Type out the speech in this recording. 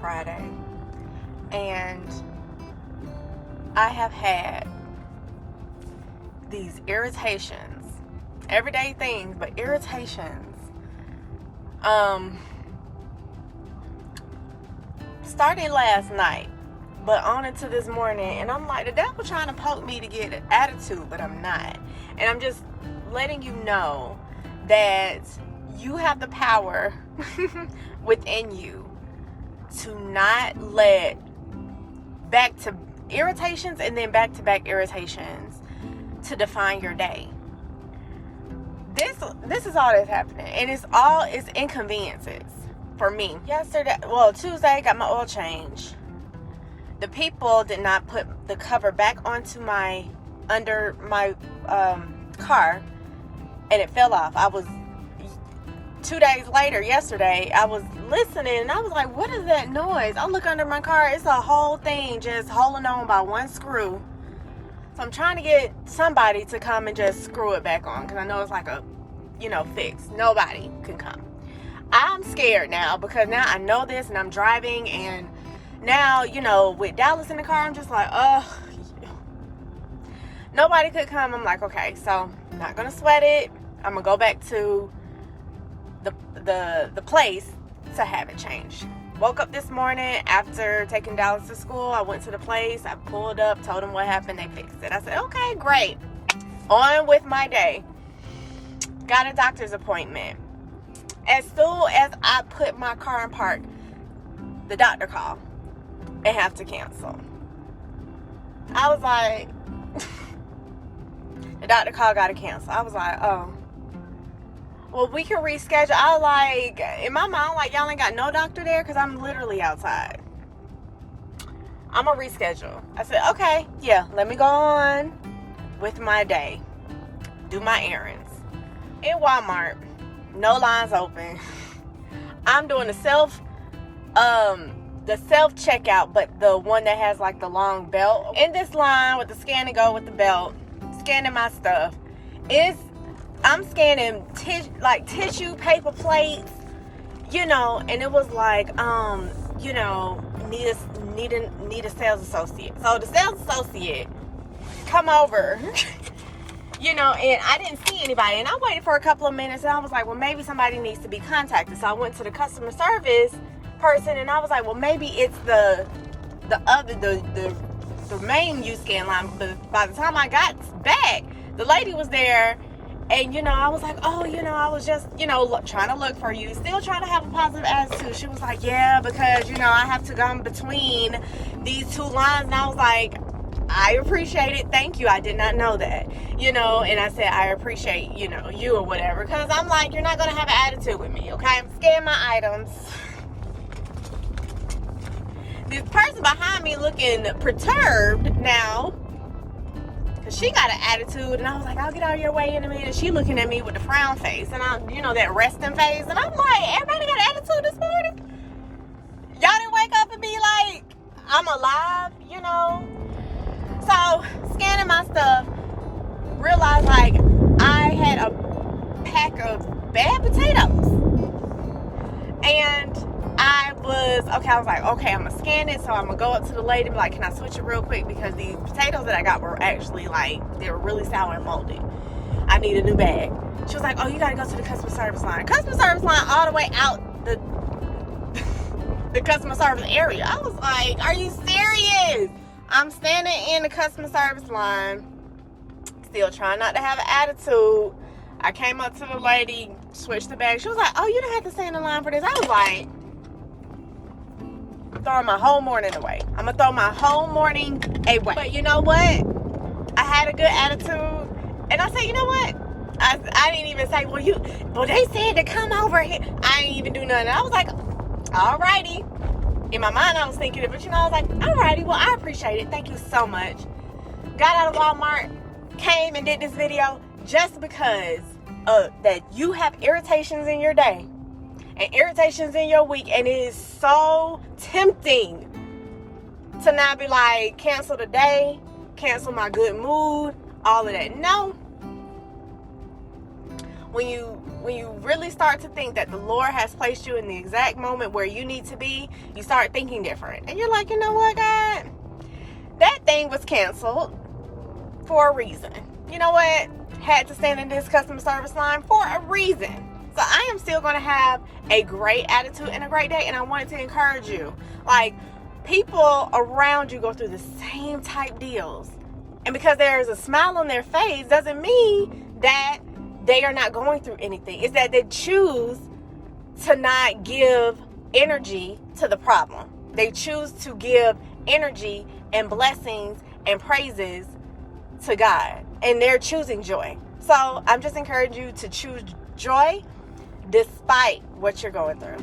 Friday, and I have had these irritations, everyday things, but irritations. Started last night, but on into this morning, and I'm like, the devil trying to poke me to get an attitude, but I'm not. And I'm just letting you know that you have the power within you to not let back to irritations and then back to back irritations to define your day. This is all that's happening, and it's inconveniences for me. Tuesday, got my oil change. The people did not put the cover back onto under my car, and it fell off. 2 days later, yesterday, I was listening, and I was like, what is that noise? I look under my car, it's a whole thing just holding on by one screw. So I'm trying to get somebody to come and just screw it back on, because I know it's like a, fix. Nobody can come. I'm scared now, because now I know this, and I'm driving, and now, with Dallas in the car, I'm just like, nobody could come. I'm like, okay, so I'm not going to sweat it. I'm going to go back to the place to have it changed. Woke up this morning after taking Dallas to school. I went to the place. I pulled up, told them what happened. They fixed it. I said, okay, great. On with my day. Got a doctor's appointment. As soon as I put my car in park, the doctor called and have to cancel. I was like, the doctor called, got to cancel. I was like, oh. Well, we can reschedule. I was like, in my mind, like, y'all ain't got no doctor there, because I'm literally outside. I'm going to reschedule. I said, okay, yeah, let me go on with my day. Do my errands. In Walmart, no lines open. I'm doing the self checkout, but the one that has like the long belt. In this line with the scan and go with the belt, scanning my stuff. I'm scanning tissue, paper plates, and it was like, need a sales associate. So the sales associate come over, and I didn't see anybody, and I waited for a couple of minutes, and I was like, well, maybe somebody needs to be contacted. So I went to the customer service person, and I was like, well, maybe it's the main U-scan line. But by the time I got back, the lady was there. And, I was like, oh, I was just, trying to look for you. Still trying to have a positive attitude. She was like, yeah, because, I have to go in between these two lines. And I was like, I appreciate it. Thank you. I did not know that, and I said, I appreciate, you or whatever. Because I'm like, you're not going to have an attitude with me, okay? I'm scanning my items. This person behind me looking perturbed now. She got an attitude, and I was like, I'll get out of your way in a minute. She looking at me with the frown face, and that resting face, and I'm like, everybody got an attitude this morning? Y'all didn't wake up and be like, I'm alive, So, scanning my stuff, realized like I had a pack of bad potatoes, and I was like, okay, I'm gonna scan it. So I'm gonna go up to the lady and be like, can I switch it real quick? Because these potatoes that I got were actually they were really sour and moldy. I need a new bag. She was like, oh, you gotta go to the customer service line. Customer service line all the way out the customer service area. I was like, are you serious? I'm standing in the customer service line, still trying not to have an attitude. I came up to the lady, switched the bag. She was like, oh, you don't have to stand in line for this. I was like, throwing my whole morning away. I'm gonna throw my whole morning away. But you know what? I had a good attitude, and I said, you know what? I didn't even say, well, they said to come over here. I didn't even do nothing. I was like, alrighty. In my mind, I was thinking it, but I was like, alrighty. Well, I appreciate it. Thank you so much. Got out of Walmart, came and did this video just because that you have irritations in your day and irritations in your week, and it is so tempting to not be like, cancel the day, cancel my good mood, all of that. No. when you really start to think that the Lord has placed you in the exact moment where you need to be, you start thinking different. And you're like, you know what, God? That thing was canceled for a reason. You know what? Had to stand in this customer service line for a reason. So I am still going to have a great attitude and a great day. And I wanted to encourage you. Like, people around you go through the same type deals. And because there is a smile on their face doesn't mean that they are not going through anything. It's that they choose to not give energy to the problem. They choose to give energy and blessings and praises to God. And they're choosing joy. So I'm just encouraging you to choose joy despite what you're going through.